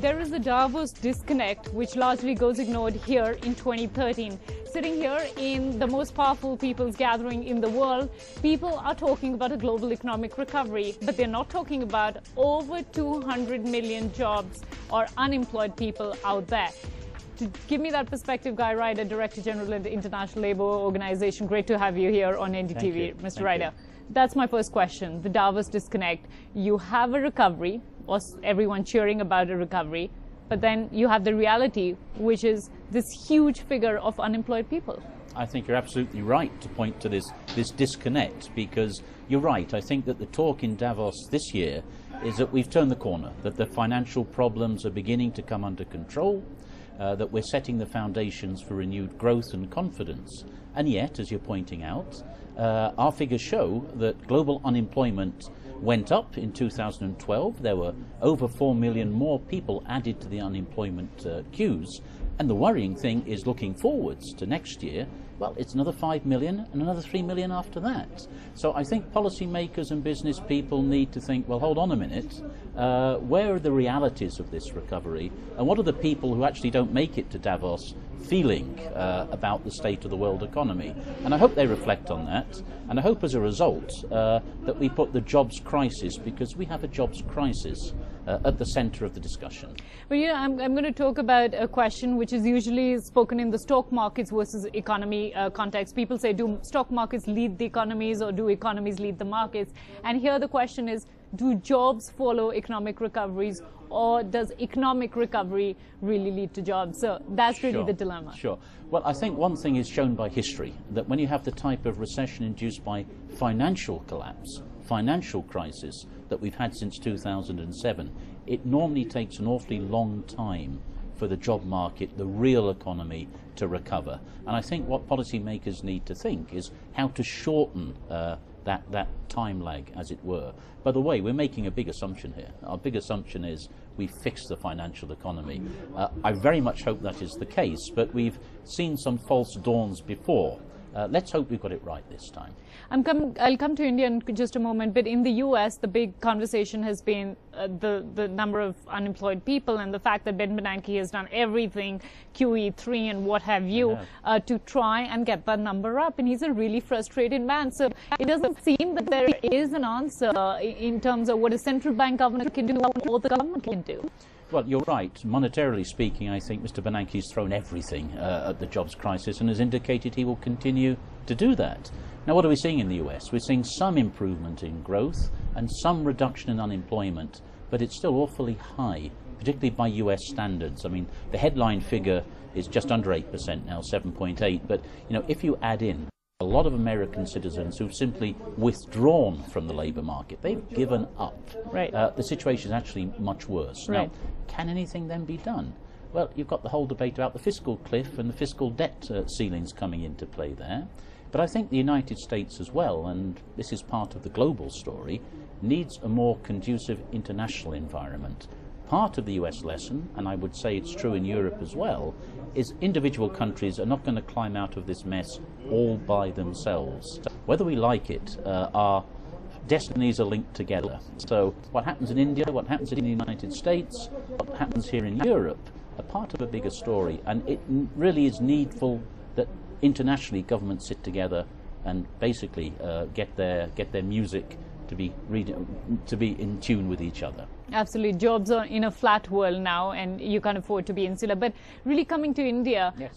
there is a Davos disconnect which largely goes ignored here in 2013. Sitting here in the most powerful people's gathering in the world, people are talking about a global economic recovery, but they're not talking about over 200 million jobs or unemployed people out there. To give me that perspective, Guy Ryder, Director General at the International Labour Organization, great to have you here on NDTV, Mr. Ryder. That's my first question, the Davos disconnect. You have a recovery, or everyone cheering about a recovery, but then you have the reality, which is this huge figure of unemployed people. I think you're absolutely right to point to this disconnect, because you're right. I think that the talk in Davos this year is that we've turned the corner, that the financial problems are beginning to come under control, that we're setting the foundations for renewed growth and confidence. And yet, as you're pointing out, our figures show that global unemployment went up in 2012. There were over 4 million more people added to the unemployment queues. And the worrying thing is looking forwards to next year, well, it's another 5 million and another 3 million after that. So I think policymakers and business people need to think, well, hold on a minute, where are the realities of this recovery, and what are the people who actually don't make it to Davos feeling about the state of the world economy? And I hope they reflect on that, and I hope as a result that we put the jobs crisis, because we have a jobs crisis, at the center of the discussion. Well, you know, I'm going to talk about a question which is usually spoken in the stock markets versus economy context. People say, do stock markets lead the economies, or do economies lead the markets? And here the question is, do jobs follow economic recoveries, or does economic recovery really lead to jobs? So that's really the dilemma. Sure. Well, I think one thing is shown by history, that when you have the type of recession induced by financial collapse, financial crisis that we've had since 2007, it normally takes an awfully long time for the job market, the real economy, to recover. And I think what policymakers need to think is how to shorten that time lag, as it were. By the way, we're making a big assumption here. Our big assumption is we fixed the financial economy. I very much hope that is the case, but we've seen some false dawns before. Let's hope we've got it right this time. I'll come to India in just a moment, but in the US, the big conversation has been the number of unemployed people and the fact that Ben Bernanke has done everything, QE3 and what have you, to try and get that number up. And he's a really frustrated man. So it doesn't seem that there is an answer in terms of what a central bank government can do and what the government can do. Well, you're right. Monetarily speaking, I think Mr. Bernanke's thrown everything at the jobs crisis and has indicated he will continue to do that. Now, what are we seeing in the US? We're seeing some improvement in growth and some reduction in unemployment, but it's still awfully high, particularly by US standards. I mean, the headline figure is just under 8% now, 7.8, but you know, if you add in a lot of American citizens who've simply withdrawn from the labour market, they've given up. Right. The situation is actually much worse. Right. Now, can anything then be done? Well, you've got the whole debate about the fiscal cliff and the fiscal debt ceilings coming into play there. But I think the United States as well, and this is part of the global story, needs a more conducive international environment. Part of the US lesson, and I would say it's true in Europe as well, is individual countries are not going to climb out of this mess all by themselves. Whether we like it, our destinies are linked together. So what happens in India, what happens in the United States, what happens here in Europe, are part of a bigger story. And it really is needful that internationally governments sit together and basically get their music to be in tune with each other. Absolutely. Jobs are in a flat world now, and you can't afford to be insular. But really coming to India, yes.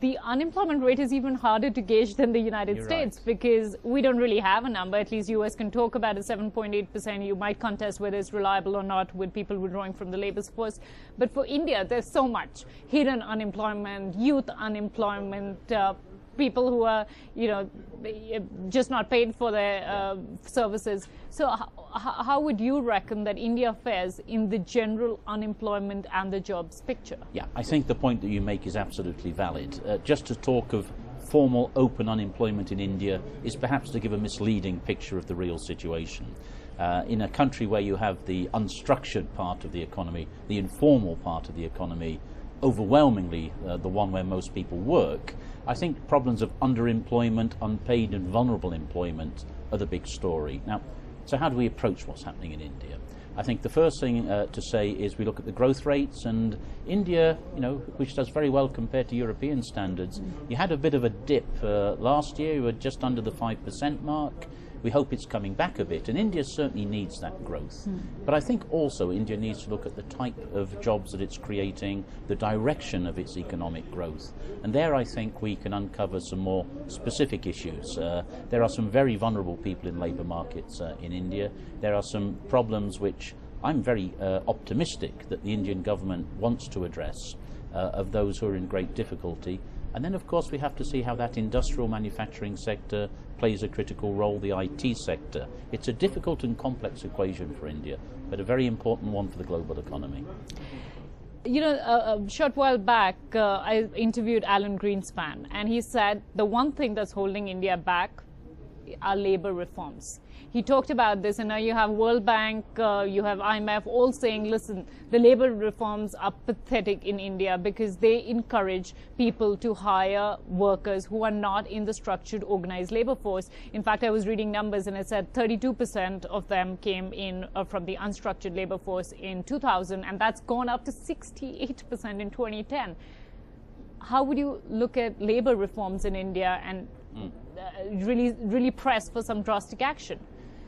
The unemployment rate is even harder to gauge than the United States, right, because we don't really have a number. At least US can talk about a 7.8%. You might contest whether it's reliable or not with people withdrawing from the labour force. But for India, there's so much hidden unemployment, youth unemployment, people who are, you know, just not paid for their services. So how would you reckon that India fares in the general unemployment and the jobs picture? Yeah, I think the point that you make is absolutely valid. Just to talk of formal open unemployment in India is perhaps to give a misleading picture of the real situation. In a country where you have the unstructured part of the economy, the informal part of the economy, overwhelmingly the one where most people work, I think problems of underemployment, unpaid and vulnerable employment are the big story. Now, So how do we approach what's happening in India? I think the first thing to say is we look at the growth rates, and India, which does very well compared to European standards, you had a bit of a dip last year. You were just under the 5% mark. We hope it's coming back a bit, and India certainly needs that growth. But I think also India needs to look at the type of jobs that it's creating, the direction of its economic growth. And there I think we can uncover some more specific issues. There are some very vulnerable people in labour markets in India. There are some problems which I'm very optimistic that the Indian government wants to address, of those who are in great difficulty. And then, of course, we have to see how that industrial manufacturing sector plays a critical role, the IT sector. It's a difficult and complex equation for India, but a very important one for the global economy. A short while back, I interviewed Alan Greenspan, and he said the one thing that's holding India back are labor reforms. He talked about this, and now you have World Bank, you have IMF all saying, listen, the labor reforms are pathetic in India because they encourage people to hire workers who are not in the structured organized labor force. In fact, I was reading numbers and it said 32% of them came in from the unstructured labor force in 2000, and that's gone up to 68% in 2010. How would you look at labor reforms in India and really press for some drastic action?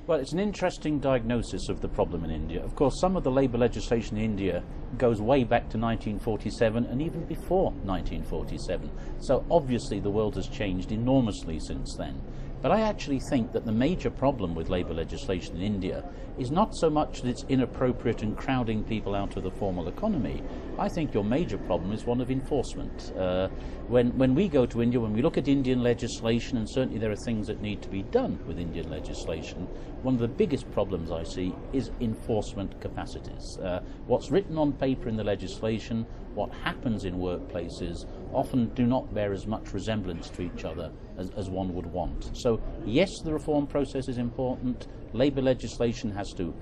Well, it's an interesting diagnosis of the problem in India. Of course, some of the labour legislation in India goes way back to 1947 and even before 1947. So obviously the world has changed enormously since then. But I actually think that the major problem with labour legislation in India is not so much that it's inappropriate and crowding people out of the formal economy. I think your major problem is one of enforcement. When we go to India, when we look at Indian legislation, and certainly there are things that need to be done with Indian legislation, one of the biggest problems I see is enforcement capacities. What's written on paper in the legislation, what happens in workplaces, often do not bear as much resemblance to each other as one would want. So yes, the reform process is important. Labour legislation has to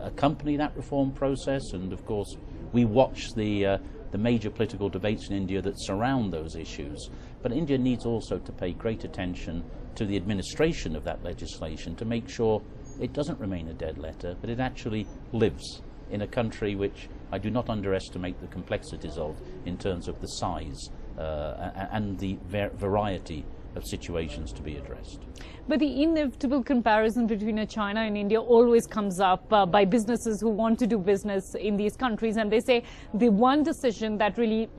accompany that reform process, and of course we watch the major political debates in India that surround those issues. But India needs also to pay great attention to the administration of that legislation to make sure it doesn't remain a dead letter, but it actually lives in a country which I do not underestimate the complexities of in terms of the size and the variety of situations to be addressed. But the inevitable comparison between China and India always comes up by businesses who want to do business in these countries, and they say the one decision that really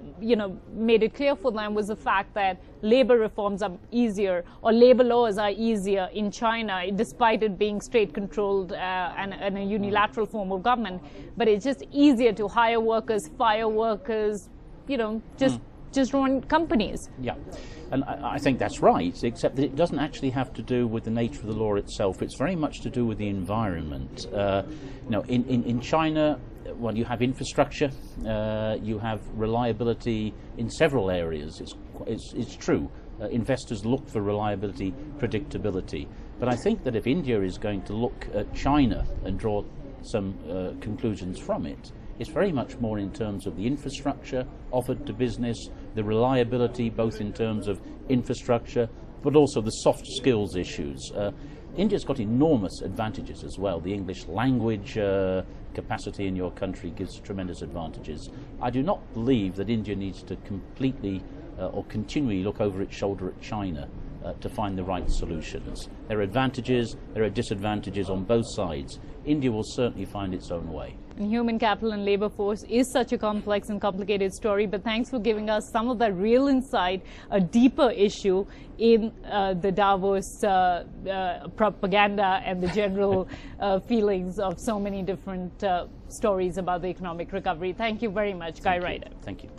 made it clear for them was the fact that labor reforms are easier, or labor laws are easier in China, despite it being state-controlled and a unilateral form of government. But it's just easier to hire workers, fire workers, just run companies. Yeah. And I think that's right, except that it doesn't actually have to do with the nature of the law itself. It's very much to do with the environment. In China, well, you have infrastructure, you have reliability in several areas. It's true. Investors look for reliability, predictability. But I think that if India is going to look at China and draw some conclusions from it, it's very much more in terms of the infrastructure offered to business, the reliability both in terms of infrastructure, but also the soft skills issues. India's got enormous advantages as well. The English language capacity in your country gives tremendous advantages. I do not believe that India needs to completely or continually look over its shoulder at China to find the right solutions. There are advantages, there are disadvantages on both sides. India will certainly find its own way. And human capital and labor force is such a complex and complicated story, but thanks for giving us some of that real insight, a deeper issue in the Davos propaganda and the general feelings of so many different stories about the economic recovery. Thank you very much, Guy Ryder. Thank you.